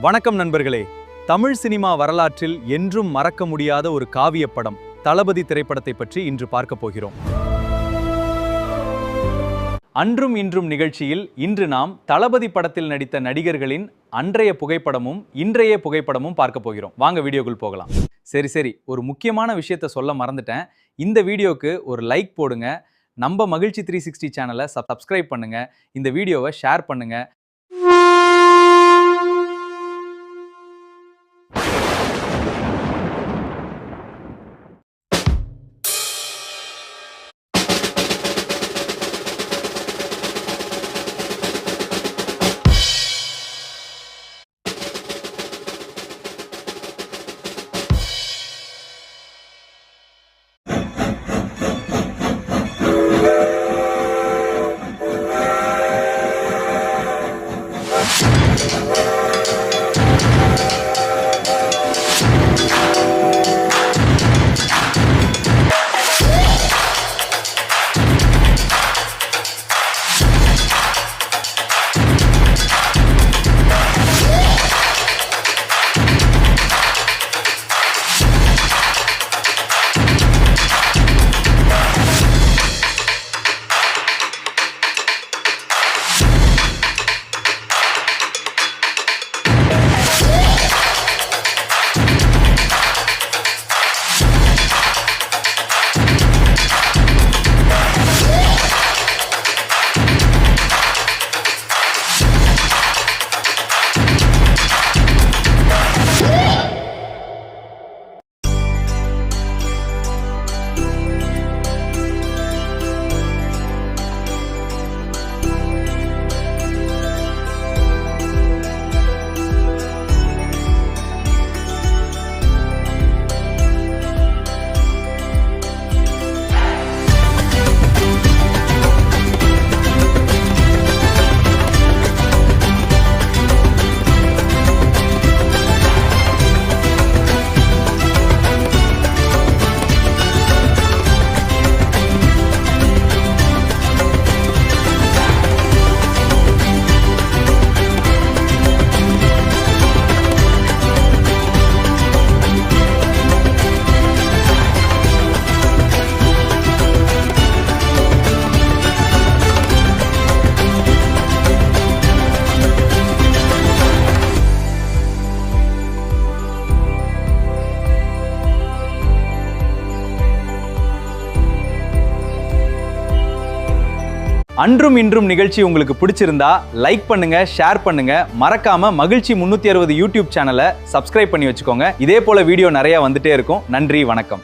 வணக்கம் நண்பர்களே. தமிழ் சினிமா வரலாற்றில் என்றும் மறக்க முடியாத ஒரு காவிய படம் தளபதி திரைப்படத்தை பற்றி இன்று பார்க்க போகிறோம். அன்றும் இன்றும் நிகழ்ச்சியில் இன்று நாம் தளபதி படத்தில் நடித்த நடிகர்களின் அன்றைய புகைப்படமும் இன்றைய புகைப்படமும் பார்க்க போகிறோம். வாங்க வீடியோக்குள் போகலாம். சரி, ஒரு முக்கியமான விஷயத்தை சொல்ல மறந்துட்டேன். இந்த வீடியோக்கு ஒரு லைக் போடுங்க. நம்ம மகிழ்ச்சி 360 சேனலை சப்ஸ்கிரைப் பண்ணுங்க. இந்த வீடியோவை ஷேர் பண்ணுங்க. அன்றும் இன்றும் நிகழ்ச்சி உங்களுக்கு பிடிச்சிருந்தா லைக் பண்ணுங்க, ஷேர் பண்ணுங்க. மறக்காம மகிழ்ச்சி 360 யூடியூப் சேனலை சப்ஸ்கிரைப் பண்ணி வச்சுக்கோங்க. இதே போல வீடியோ நிறைய வந்துட்டே இருக்கும். நன்றி, வணக்கம்.